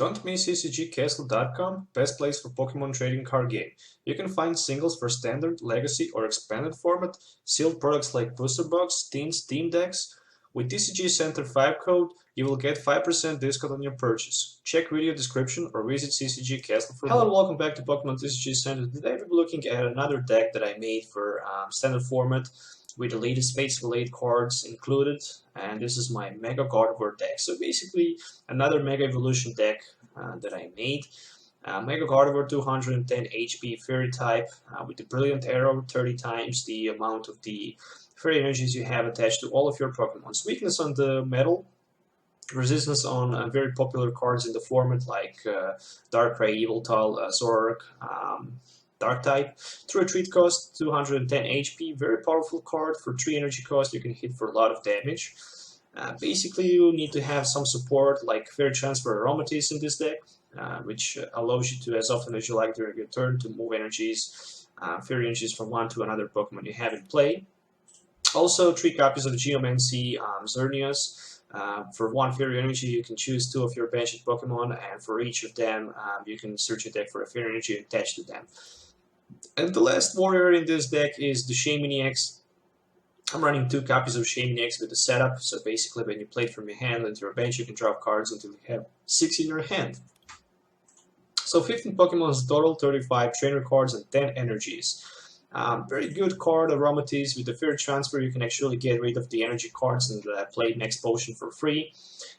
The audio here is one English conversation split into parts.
Don't miss CCGCastle.com, best place for Pokemon trading card game. You can find singles for standard, legacy or expanded format, sealed products like booster box, teams, team decks. With TCG Center 5 code, you will get 5% discount on your purchase. Check video description or visit CCG Castle for more. Hello and welcome back to Pokemon TCG Center. Today we'll be looking at another deck that I made for standard format with the latest Space-related cards included, and this is my Mega Gardevoir deck. So basically another Mega Evolution deck that I made. Mega Gardevoir 210 HP Fairy type with the Brilliant Arrow, 30 times the amount of the Fairy energies you have attached to all of your Pokemon's. Weakness on the metal, resistance on very popular cards in the format like Darkrai, Yveltal, Zoroark, Dark type. Through retreat cost 210 HP, very powerful card. For 3 energy cost you can hit for a lot of damage. Basically you need to have some support like Fair Transfer Aromatisse in this deck, which allows you to, as often as you like during your turn, to move energies, Fairy energies from one to another Pokemon you have in play. Also 3 copies of Geomancy Xerneas. For 1 Fairy energy you can choose 2 of your benched Pokemon, and for each of them you can search your deck for a Fairy energy attached to them. And the last warrior in this deck is the Shaymin-EX. I'm running 2 copies of Shaymin-EX with the setup, so basically when you play it from your hand into your bench you can draw cards until you have 6 in your hand. So 15 Pokemon total, 35 trainer cards and 10 energies. Very good card, Aromatisse. With the Fair Transfer you can actually get rid of the energy cards and play Max Potion for free,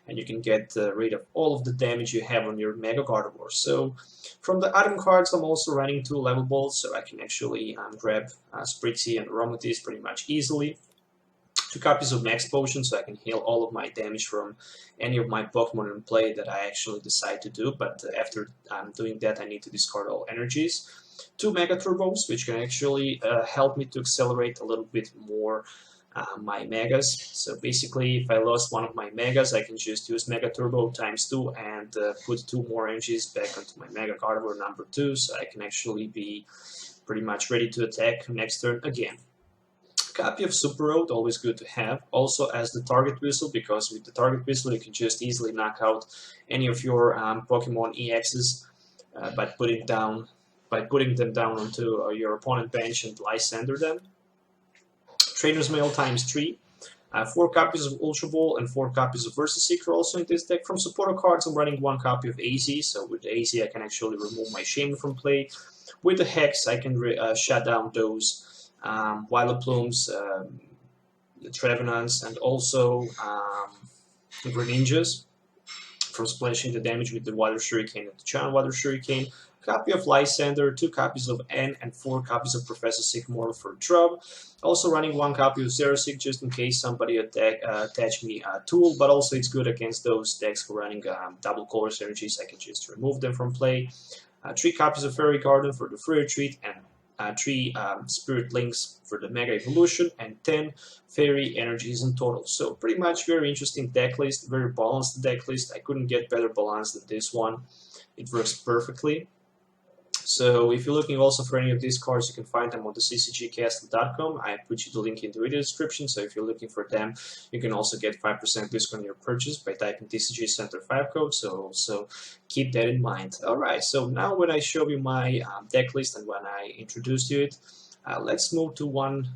and you can get rid of all of the damage you have on your Mega Gardevoir. So from the item cards I'm also running 2 level balls, so I can actually grab Spritzee and Aromatisse pretty much easily. 2 copies of Max Potion, so I can heal all of my damage from any of my Pokemon in play that I actually decide to do, but after I'm doing that I need to discard all energies. 2 Mega Turbos, which can actually help me to accelerate a little bit more my Megas. So basically, if I lost one of my Megas, I can just use Mega Turbo times 2 and put 2 more energies back onto my Mega Gardevoir number 2, so I can actually be pretty much ready to attack next turn again. Copy of Super Rod, always good to have. Also as the target whistle, because with the target whistle you can just easily knock out any of your Pokemon EXs by putting them down onto your opponent bench and Lysandre them. Trainers Mail times 3. 4 copies of Ultra Ball and 4 copies of Seeker also in this deck. From supporter cards I'm running 1 copy of AZ, so with AZ I can actually remove my Shaymin from play. With the Hex I can shut down those Vileplumes, the Trevenants, and also the Greninjas from splashing the damage with the Water Shuriken and the Giant Water Shuriken. Copy of Lysandre, 2 copies of N, and 4 copies of Professor Sycamore for Trub. Also running 1 copy of Xerosic just in case somebody attach me a tool, but also it's good against those decks who are running double colors energies. I can just remove them from play. 3 copies of Fairy Garden for the free retreat, and 3 Spirit Links for the Mega Evolution, and 10 Fairy energies in total. So pretty much very interesting deck list, very balanced deck list. I couldn't get better balance than this one. It works perfectly. So if you're looking also for any of these cards, you can find them on the CCGCastle.com. I put you the link in the video description, so if you're looking for them, you can also get 5% discount on your purchase by typing TCG Center 5 code, so keep that in mind. Alright, so now when I show you my deck list and when I introduce you it, let's move to one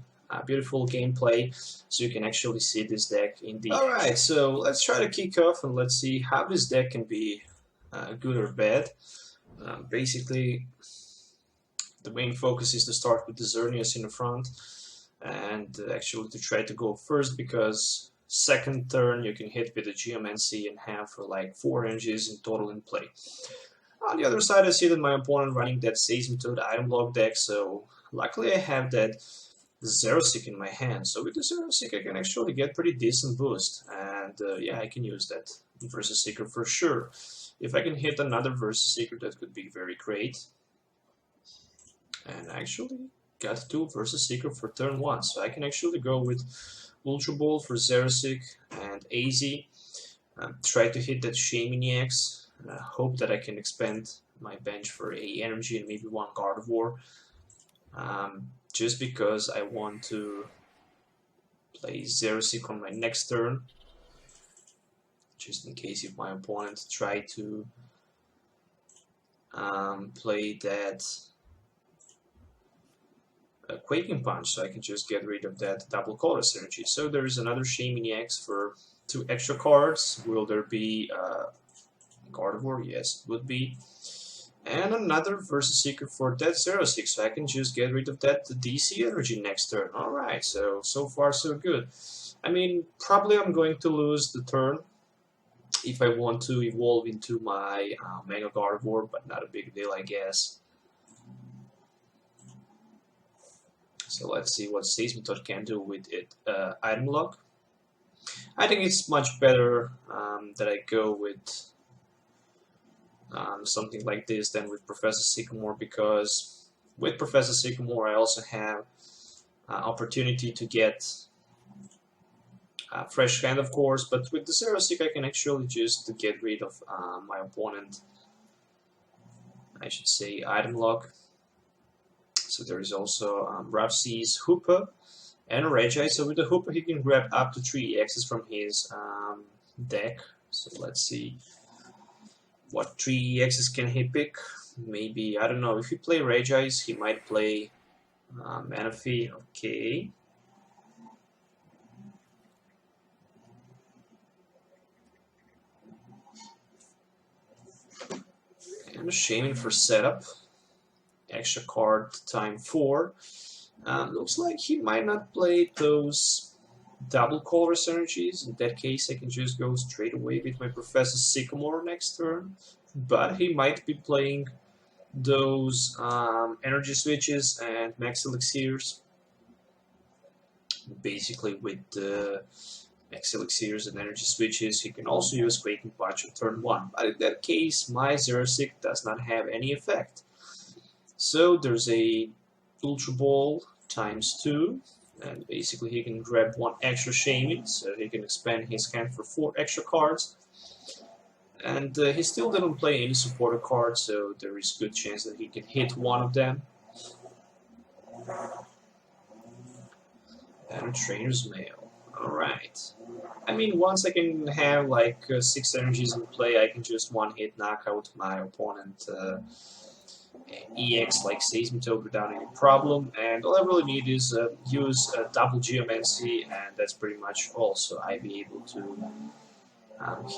beautiful gameplay so you can actually see this deck in the... Alright, so let's try to kick off and let's see how this deck can be good or bad. Basically, the main focus is to start with the Xerneas in the front and actually to try to go first, because second turn you can hit with the Geomancy and have for like 4 energies in total in play. On the other side I see that my opponent running that Seismitoad item block deck, so luckily I have that Xerosic in my hand. So with the Xerosic I can actually get pretty decent boost, and yeah, I can use that versus Seeker for sure. If I can hit another versus Seeker, that could be very great. And I actually got 2 versus Seeker for turn 1, so I can actually go with Ultra Ball for Xerosic and AZ. Try to hit that Shaymin-EX, and I hope that I can expand my bench for a energy and maybe 1 Gardevoir. Just because I want to play Xerosic on my next turn, just in case if my opponent try to play that Quaking Punch, so I can just get rid of that double colorless energy. So there is another Shaymin-EX for 2 extra cards. Will there be Gardevoir? Yes, it would be. And another versus Seeker for that Xerosic, so I can just get rid of that DC energy next turn. Alright, so far so good. I mean, probably I'm going to lose the turn if I want to evolve into my Mega Gardevoir, but not a big deal, I guess. So let's see what Seismitoad can do with it. Item lock. I think it's much better that I go with something like this than with Professor Sycamore, because with Professor Sycamore I also have opportunity to get fresh hand, of course, but with the Xerosic I can actually just get rid of my opponent, I should say, item lock. So there is also Rafsei's Hoopa and a Reggie. So with the Hoopa he can grab up to 3 EXs from his deck. So let's see what 3 EXs can he pick. Maybe, I don't know, if he play Regis, he might play Manaphy. Okay. And a Shaymin for setup. Extra card time 4. Looks like he might not play those double colorless energies. In that case, I can just go straight away with my Professor Sycamore next turn. But he might be playing those energy switches and max elixirs. Basically, with the max elixirs and energy switches, he can also use Quaking Punch on turn 1. But in that case, my Xerosic does not have any effect. So there's a Ultra Ball times 2, and basically he can grab 1 extra Shaymin, so he can expand his hand for 4 extra cards. And he still didn't play any supporter cards, so there is a good chance that he can hit one of them. And a Trainers Mail. Alright. I mean, once I can have like 6 energies in play, I can just one-hit knock out my opponent EX like Seismitoad without any problem, and all I really need is use a double Geomancy, and that's pretty much all, so I'll be able to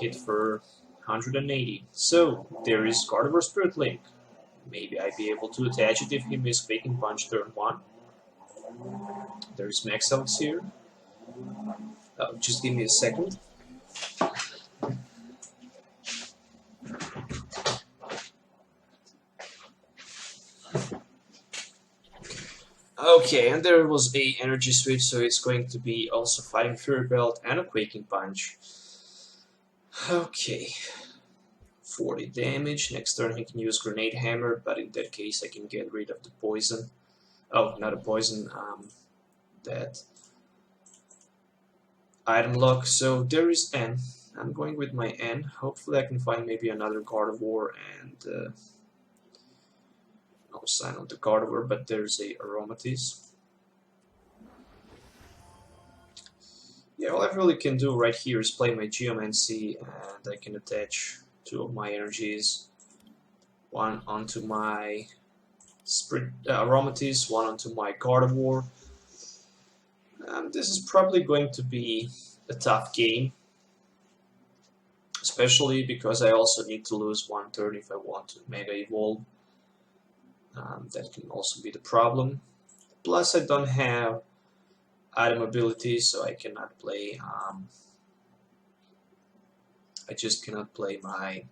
hit for 180. So there is Gardevoir Spirit Link. Maybe I'll be able to attach it if he misses Quaking Punch turn 1. There's Max Elixir. Just give me a second. Okay, and there was a energy switch, so it's going to be also fighting Fury Belt and a Quaking Punch. Okay, 40 damage. Next turn he can use Grenade Hammer, but in that case I can get rid of the poison. Oh, not a poison, that item lock. So there is N. I'm going with my N. Hopefully I can find maybe another Gardevoir and no sign of the Gardevoir, but there's a Aromatisse. Yeah, all I really can do right here is play my Geomancy, and I can attach 2 of my energies. One onto my Aromatisse, one onto my Gardevoir. This is probably going to be a tough game, especially because I also need to lose 1 turn if I want to Mega Evolve. That can also be the problem. Plus, I don't have item abilities, so I cannot play. I just cannot play my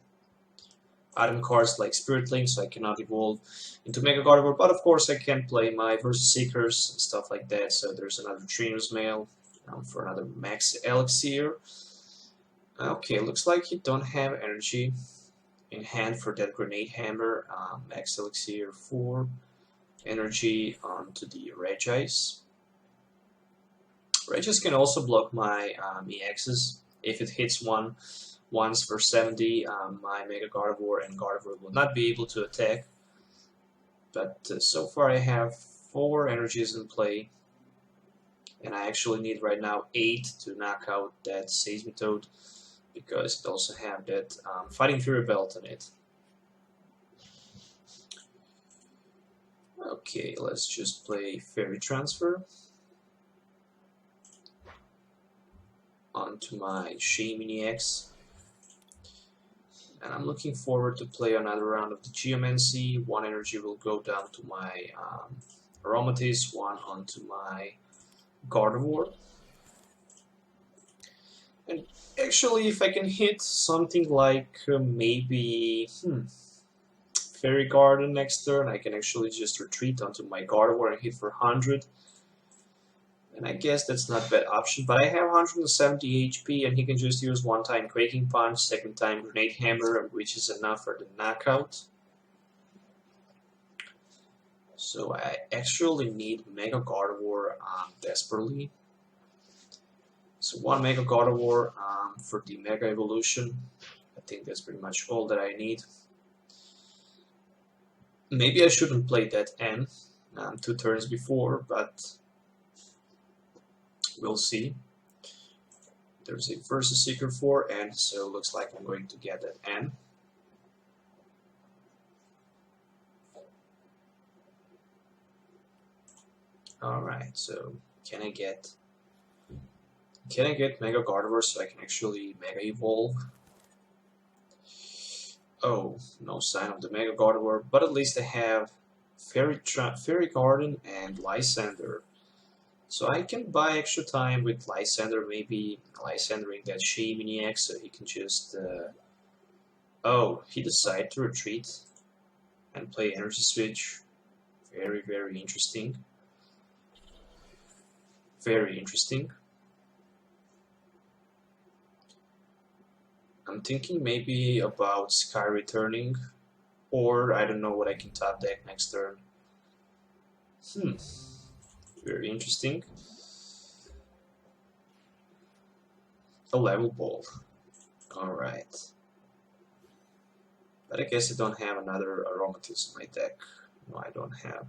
item cards like Spirit Link, so I cannot evolve into Mega Gardevoir. But of course, I can play my versus Seekers and stuff like that. So there's another Trainers Mail for another Max Elixir. Okay, looks like you don't have energy in hand for that Grenade Hammer. Max Elixir 4 energy onto the Regis. Regis can also block my EXs. If it hits once for 70, my Mega Gardevoir and Gardevoir will not be able to attack. But so far I have 4 energies in play, and I actually need right now 8 to knock out that Seismitoad, because it also have that Fighting Fury Belt in it. Okay, let's just play Fairy Transfer onto my Shaymin-EX. And I'm looking forward to play another round of the Geomancy. One energy will go down to my Aromatisse, one onto my Gardevoir. And actually, if I can hit something like maybe Fairy Garden next turn, I can actually just retreat onto my Gardevoir and hit for 100. And I guess that's not a bad option, but I have 170 HP and he can just use one time Quaking Punch, second time Grenade Hammer, which is enough for the knockout. So I actually need Mega Gardevoir desperately. So one Mega Gardevoir for the Mega Evolution. I think that's pretty much all that I need. Maybe I shouldn't play that N 2 turns before, but we'll see. There's a versus Seeker for N, so it looks like I'm going to get that N. Alright, so can I get Mega Gardevoir so I can actually Mega Evolve? Oh, no sign of the Mega Gardevoir, but at least I have Fairy Garden and Lysandre. So I can buy extra time with Lysandre, maybe Lysandring that Shaymin-EX so he can just... Oh, he decided to retreat and play Energy Switch. Very, very interesting. Very interesting. I'm thinking maybe about Sky Returning, or I don't know what I can top deck next turn. Very interesting. A Level Ball. Alright. But I guess I don't have another Aromatisse in my deck. No, I don't have.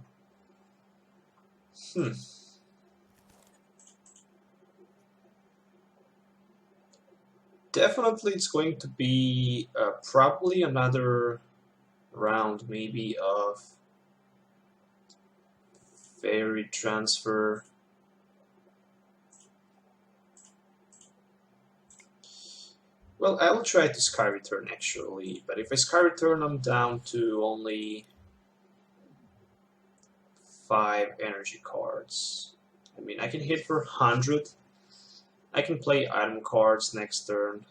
Definitely it's going to be probably another round maybe of Fairy Transfer. Well, I will try to Sky Return actually, but if I Sky Return I'm down to only 5 energy cards. I mean, I can hit for 100. I can play item cards next turn,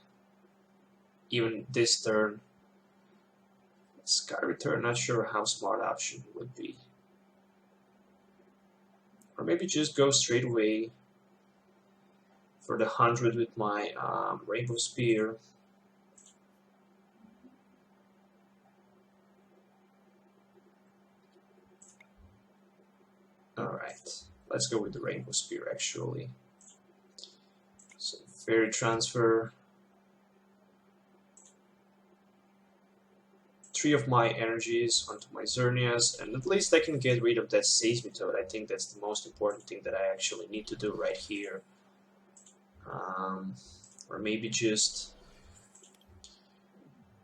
even this turn. Sky Return, not sure how smart option it would be. Or maybe just go straight away for the 100 with my Rainbow Spear. Alright, let's go with the Rainbow Spear actually. So Fairy Transfer. 3 of my energies onto my Xerneas, and at least I can get rid of that Seismitoad. I think that's the most important thing that I actually need to do right here. Or maybe just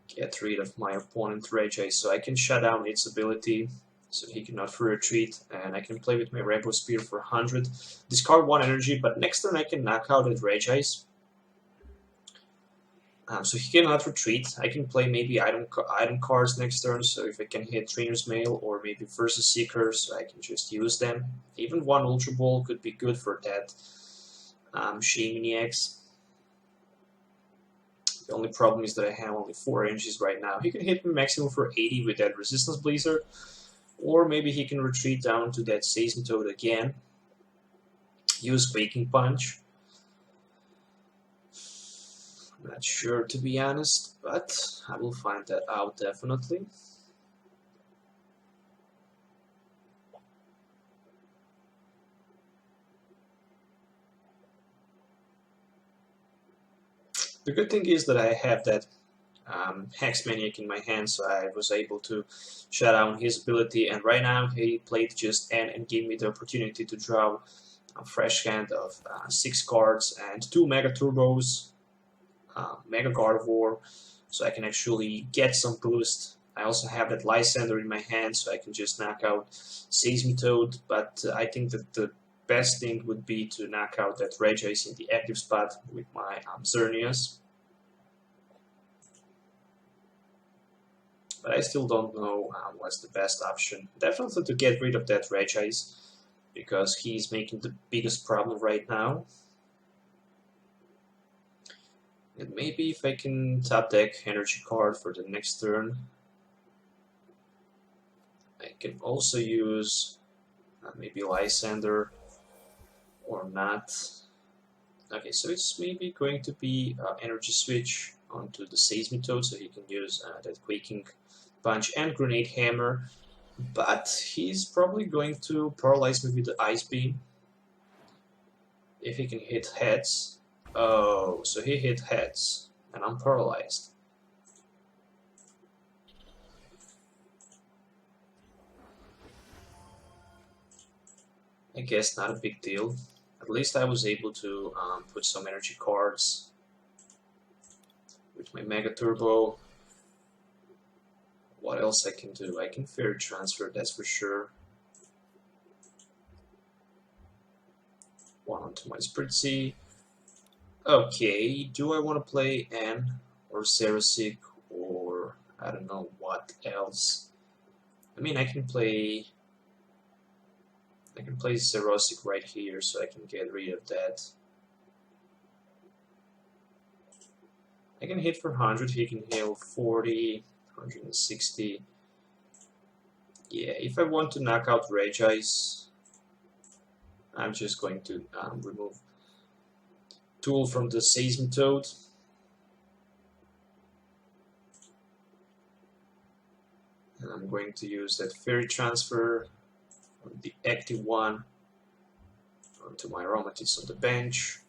get rid of my opponent Reggie so I can shut down its ability so he cannot free retreat, and I can play with my Rainbow Spear for 100. Discard 1 energy, but next turn I can knock out at Reggie. So he cannot retreat. I can play maybe item cards next turn, so if I can hit Trainers Mail or maybe versus Seeker, so I can just use them. Even 1 Ultra Ball could be good for that Shaymin-EX. The only problem is that I have only 4 energies right now. He can hit me maximum for 80 with that Resistance Blizzard, or maybe he can retreat down to that Seismitoad again. Use Quaking Punch. I'm not sure, to be honest, but I will find that out definitely. The good thing is that I have that Hex Maniac in my hand, so I was able to shut down his ability, and right now he played just N and gave me the opportunity to draw a fresh hand of 6 cards and 2 Mega Turbos, Mega Gardevoir, so I can actually get some boost I also have that Lysandre in my hand, so I can just knock out Seismitoad, but I think that the best thing would be to knock out that Regice in the active spot with my Xerneas. But I still don't know what's the best option. Definitely to get rid of that Regice, because he's making the biggest problem right now. And maybe if I can top deck energy card for the next turn, I can also use maybe Lysandre or not. Okay, so it's maybe going to be energy switch onto the Seismitoad, so he can use that Quaking Punch and Grenade Hammer, but he's probably going to paralyze me with the Ice Beam if he can hit heads. Oh, so he hit heads, and I'm paralyzed. I guess not a big deal. At least I was able to put some energy cards with my Mega Turbo. What else I can do? I can Fairy Transfer, that's for sure. One onto my Spritzee. Okay, do I want to play N or Xerosic or I don't know what else? I mean, I can play Xerosic right here, so I can get rid of that. I can hit for 100, he can heal 40, 160. Yeah, if I want to knock out Regice, I'm just going to remove Tool from the Seismitoad. And I'm going to use that Fairy Transfer from the active one onto my Aromatisse on the bench.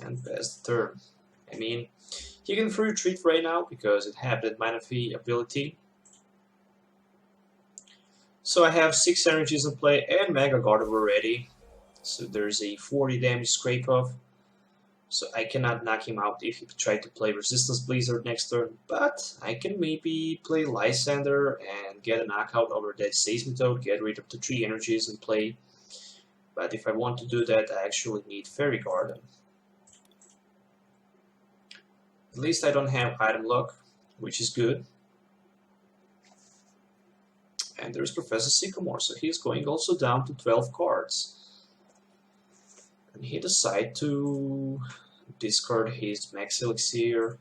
And pass the turn. I mean, he can free retreat right now because it had that Manaphy ability. So I have 6 energies in play and Mega Gardevoir ready. So there's a 40 damage scrape off. So I cannot knock him out if he tried to play Resistance Blizzard next turn. But I can maybe play Lysandre and get a knockout over that Seismitoad, get rid of the 3 energies in play. But if I want to do that, I actually need Fairy Garden. At least I don't have item lock, which is good. And there's Professor Sycamore, so he's going also down to 12 cards. And he decided to discard his Max Elixir.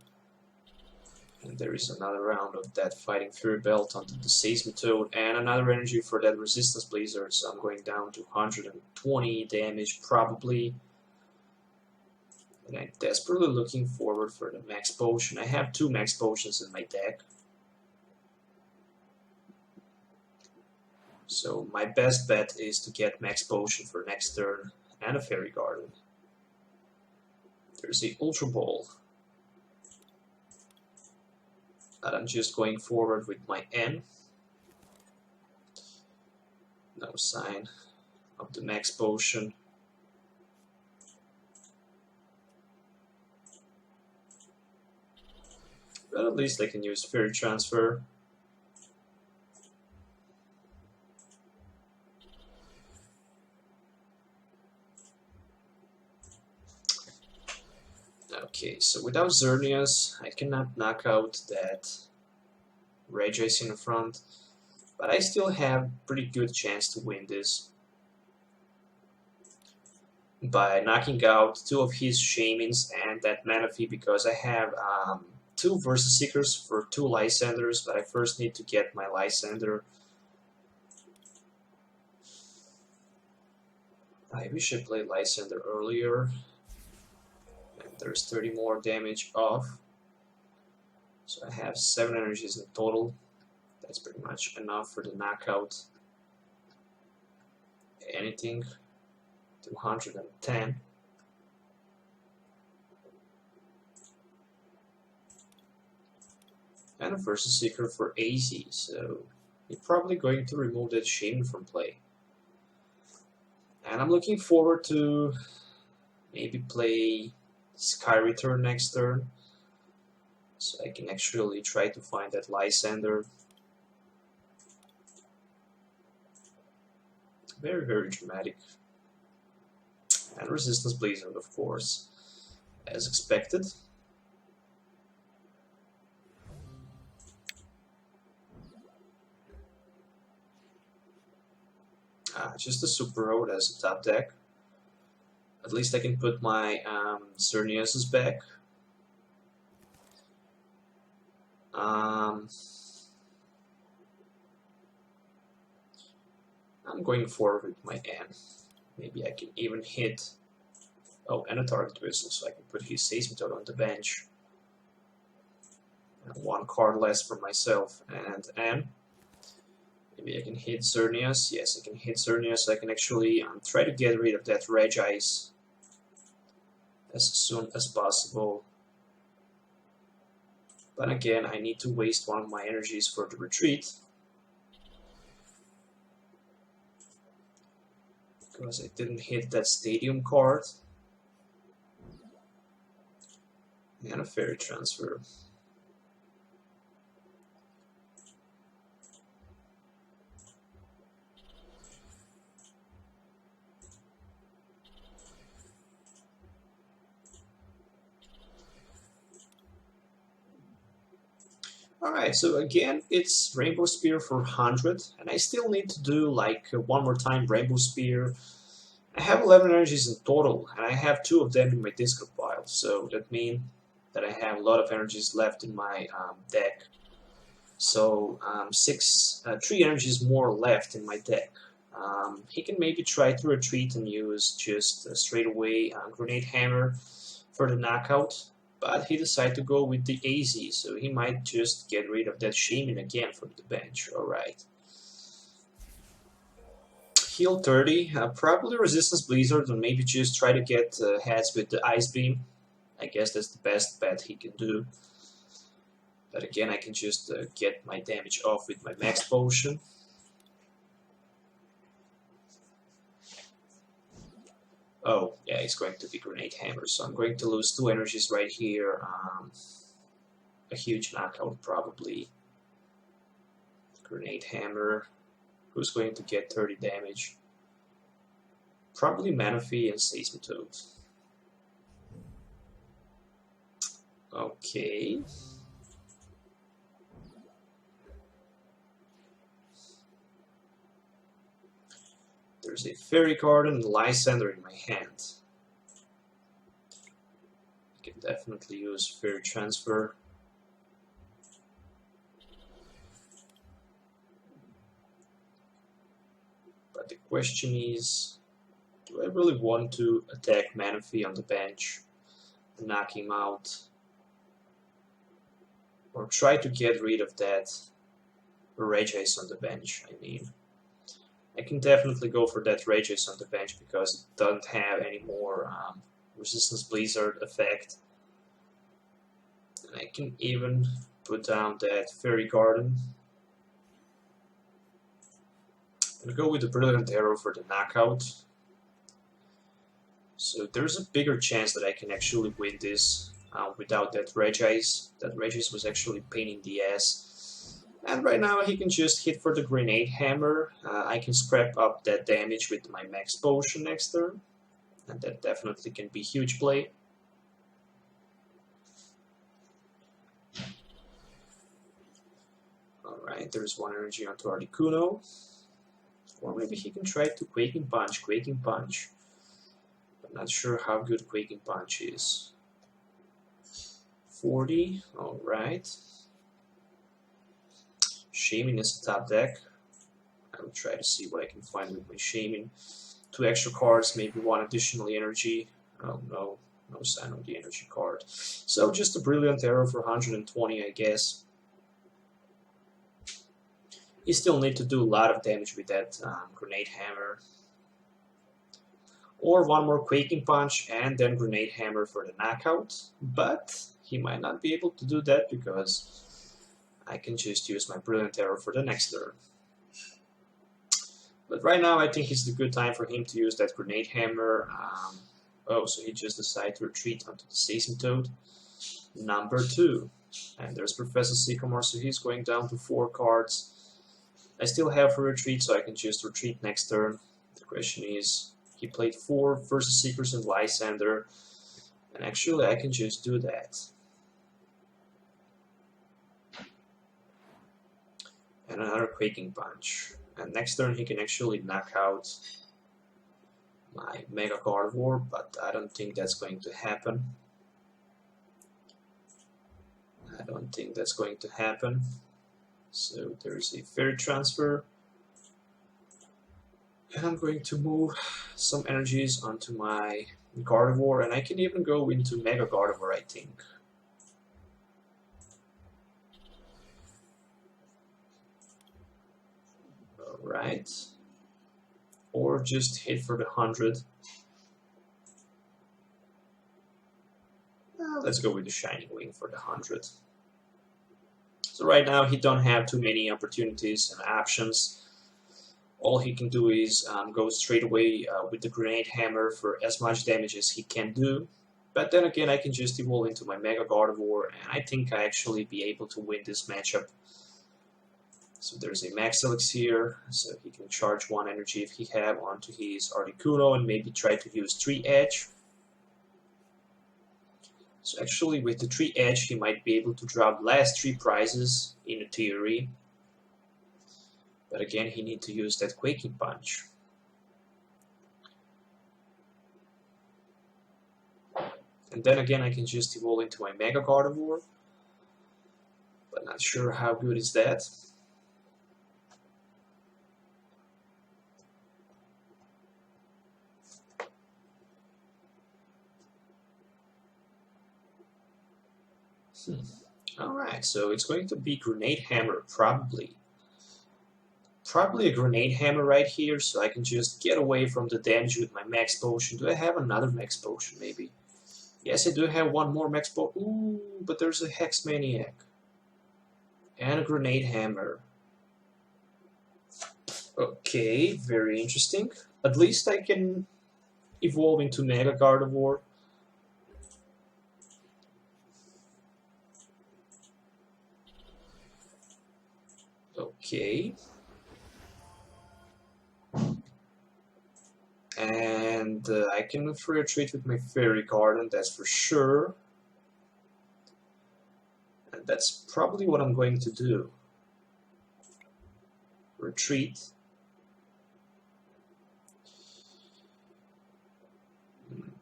And there is another round of that Fighting Fury Belt onto the Seismitoad and another energy for that Resistance Blizzard, so I'm going down to 120 damage probably. And I'm desperately looking forward for the Max Potion. I have 2 Max Potions in my deck. So my best bet is to get Max Potion for next turn and a Fairy Garden. There's the Ultra Ball. But I'm just going forward with my N. No sign of the Max Potion. But at least I can use Fairy Transfer. Okay, so without Xerneas, I cannot knock out that Regice in the front, but I still have pretty good chance to win this by knocking out 2 of his Shaymins and that Manaphy, because I have 2 Versus Seekers for 2 Lysandres, but I first need to get my Lysandre. I wish I played Lysandre earlier. There's 30 more damage off. So I have 7 energies in total. That's pretty much enough for the knockout. Anything to 110. And a Versus Seeker for AZ, so you're probably going to remove that Shaymin from play. And I'm looking forward to maybe play Sky Return next turn. So I can actually try to find that Lysandre. Very, very dramatic. And Resistance Blizzard, of course, as expected. Just a Super Rod as a top deck. At least I can put my Xerneas back. I'm going forward with my N. Maybe I can even hit... Oh, and a Target Whistle, so I can put his Seismitoad on the bench. And one card less for myself, and N. Maybe I can hit Xerneas. Yes, I can hit Xerneas, so I can actually try to get rid of that Regice as soon as possible. But again, I need to waste one of my energies for the retreat. Because I didn't hit that Stadium card. And a Fairy Transfer. Alright, so again, it's Rainbow Spear for 100, and I still need to do like one more time Rainbow Spear. I have 11 energies in total, and I have 2 of them in my discard pile, so that means that I have a lot of energies left in my deck. So 3 energies more left in my deck. He can maybe try to retreat and use just straight away Grenade Hammer for the knockout. But he decided to go with the AZ, so he might just get rid of that Shaymin again from the bench. Alright. Heal 30, probably Resistance Blizzard, or maybe just try to get heads with the Ice Beam. I guess that's the best bet he can do. But again, I can just get my damage off with my Max Potion. Oh, yeah, it's going to be Grenade Hammer, so I'm going to lose 2 energies right here. A huge knockout, probably. Grenade Hammer. Who's going to get 30 damage? Probably Manaphy and Seismitoad. Okay. There's a Fairy Garden and Lysandre in my hand. I can definitely use Fairy Transfer. But the question is, do I really want to attack Manaphy on the bench and knock him out? Or try to get rid of that Regice on the bench, I mean. I can definitely go for that Regice on the bench because it doesn't have any more Resistance Blizzard effect. And I can even put down that Fairy Garden. I'll go with the Brilliant Arrow for the knockout. So there's a bigger chance that I can actually win this without that Regice. That Regice was actually a pain in the ass. And right now he can just hit for the Grenade Hammer. I can scrap up that damage with my Max Potion next turn. And that definitely can be huge play. Alright, there's 1 energy onto Articuno. Or maybe he can try to Quaking Punch. I'm not sure how good Quaking Punch is. 40, alright. Shaymin is a top deck. I will try to see what I can find with my Shaymin. 2 extra cards, maybe 1 additional energy. Oh no, no sign of the energy card. So just a Brilliant Arrow for 120, I guess. You still need to do a lot of damage with that Grenade Hammer. Or 1 more Quaking Punch and then Grenade Hammer for the knockout. But he might not be able to do that because I can just use my Brilliant Arrow for the next turn. But right now I think it's a good time for him to use that Grenade Hammer. Oh, so he just decided to retreat onto the Seismitoad. Number 2. And there's Professor Sycamore, so he's going down to 4 cards. I still have a retreat, so I can just retreat next turn. The question is, he played 4 versus Seekers and Lysandre, and actually I can just do that. And another Quaking Punch. And next turn he can actually knock out my Mega Gardevoir, but I don't think that's going to happen. I don't think that's going to happen. So there's a Fairy Transfer. And I'm going to move some energies onto my Gardevoir, and I can even go into Mega Gardevoir, I think. Alright. Or just hit for the 100. Let's go with the Shining Wing for the 100. So right now he don't have too many opportunities and options. All he can do is go straight away with the Grenade Hammer for as much damage as he can do. But then again, I can just evolve into my Mega Gardevoir, and I think I actually be able to win this matchup. So there's a Max Elixir, so he can charge 1 energy if he have onto his Articuno and maybe try to use 3 Edge. So actually with the 3 Edge he might be able to drop last 3 prizes in theory. But again he needs to use that Quaking Punch. And then again I can just evolve into my Mega Gardevoir. But not sure how good is that. Alright, so it's going to be Grenade Hammer, probably. Probably a Grenade Hammer right here, so I can just get away from the damage with my Max Potion. Do I have another Max Potion, maybe? Yes, I do have one more Max Potion. Ooh, but there's a Hex Maniac. And a Grenade Hammer. Okay, very interesting. At least I can evolve into Mega Gardevoir. Okay. And I can free retreat with my Fairy Garden, that's for sure. And that's probably what I'm going to do. Retreat.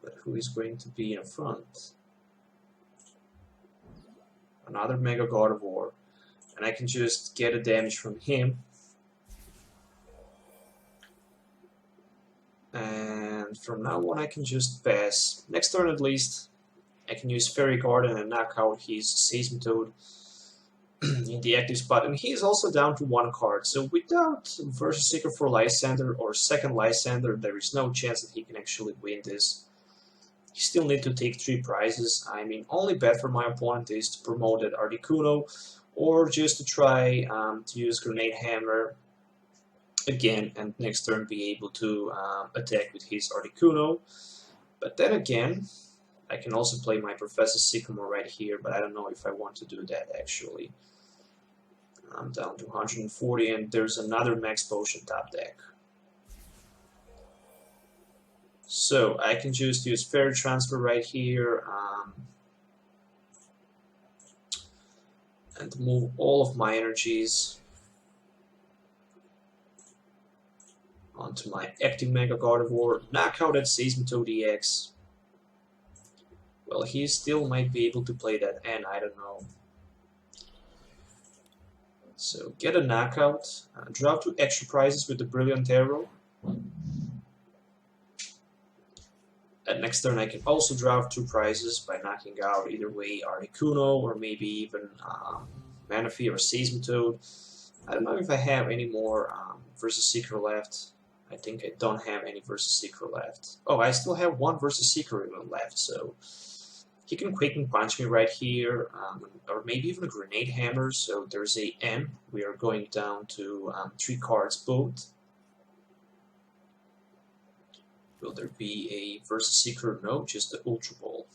But who is going to be in front? Another Mega Gardevoir. And I can just get a damage from him. And from now on I can just pass. Next turn at least, I can use Fairy Garden and knock out his Seismitoad in the active spot. And he is also down to 1 card. So without versus Seeker for Lysandre or second Lysandre, there is no chance that he can actually win this. You still need to take 3 prizes. I mean, only bet for my opponent is to promote that Articuno, or just to try to use Grenade Hammer again and next turn be able to attack with his Articuno. But then again, I can also play my Professor Sycamore right here, but I don't know if I want to do that actually. I'm down to 140 and there's another Max Potion top deck. So I can just use Fairy Transfer right here. And move all of my energies onto my active Mega Gardevoir, knock out that Seismitoad EX. Well, he still might be able to play that, and I don't know. So get a knockout, draw 2 extra prizes with the Brilliant Arrow. And next turn I can also draw 2 prizes by knocking out either way Articuno or maybe even Manaphy or Seismitoad. I don't know if I have any more versus Seeker left. I think I don't have any versus Seeker left. Oh, I still have 1 versus Seeker even left, so he can Quaking Punch me right here, or maybe even a Grenade Hammer. So there's a N. We are going down to 3 cards both. Will there be a versus Seeker? No, just the Ultra Ball.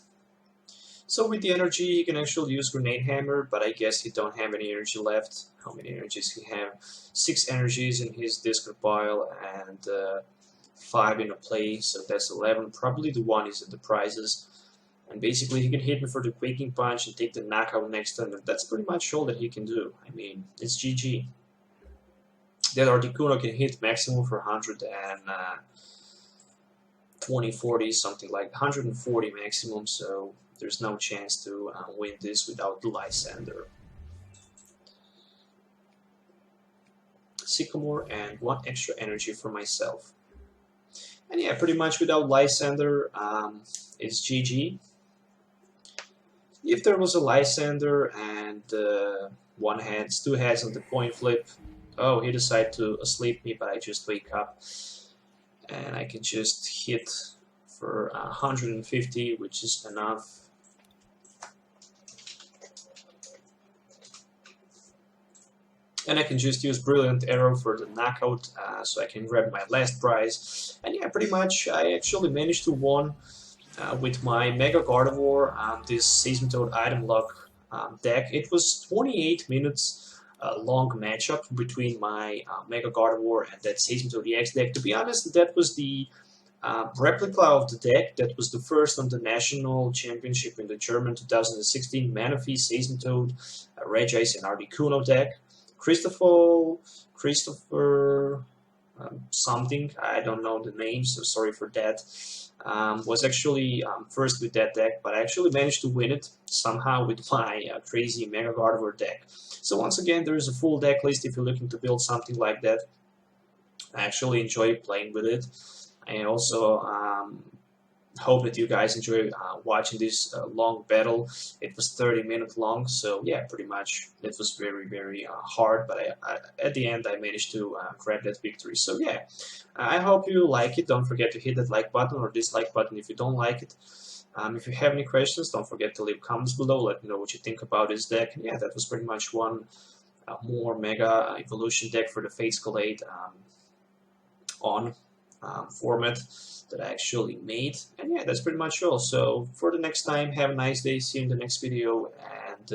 So with the energy, he can actually use Grenade Hammer, but I guess he don't have any energy left. How many energies he have? 6 energies in his discard pile and 5 in a play, so that's 11. Probably the 1 is in the prizes. And basically he can hit me for the Quaking Punch and take the knockout next turn, and that's pretty much all that he can do. I mean, it's GG. That Articuno can hit maximum for 120, 40, something like 140 maximum, so there's no chance to win this without the Lysandre. Sycamore and 1 extra energy for myself. And yeah, pretty much without Lysandre, it's GG. If there was a Lysandre and 2 heads on the coin flip, oh, he decided to asleep me, but I just wake up and I can just hit for 150, which is enough. And I can just use Brilliant Arrow for the knockout, so I can grab my last prize. And yeah, pretty much I actually managed to win with my Mega Gardevoir, this Seismitoad item lock deck. It was 28 minutes long matchup between my Mega Gardevoir and that Seismitoad EX deck. To be honest, that was the replica of the deck that was the first on the national championship in the German 2016 Manaphy, Seismitoad, Regice, and Articuno deck. Christopher something, I don't know the name, so sorry for that, was actually first with that deck, but I actually managed to win it somehow with my crazy Mega Gardevoir deck. So once again, there is a full deck list if you're looking to build something like that. I actually enjoy playing with it. I also hope that you guys enjoy watching this long battle. It was 30 minutes long, so yeah, pretty much it was very, very hard, but at the end I managed to grab that victory. So yeah, I hope you like it. Don't forget to hit that like button or dislike button if you don't like it. If you have any questions, don't forget to leave comments below. Let me know what you think about this deck. And yeah, that was pretty much one more Mega Evolution deck for the Fate Escalade format that I actually made. And yeah, that's pretty much all. So for the next time, have a nice day, see you in the next video, and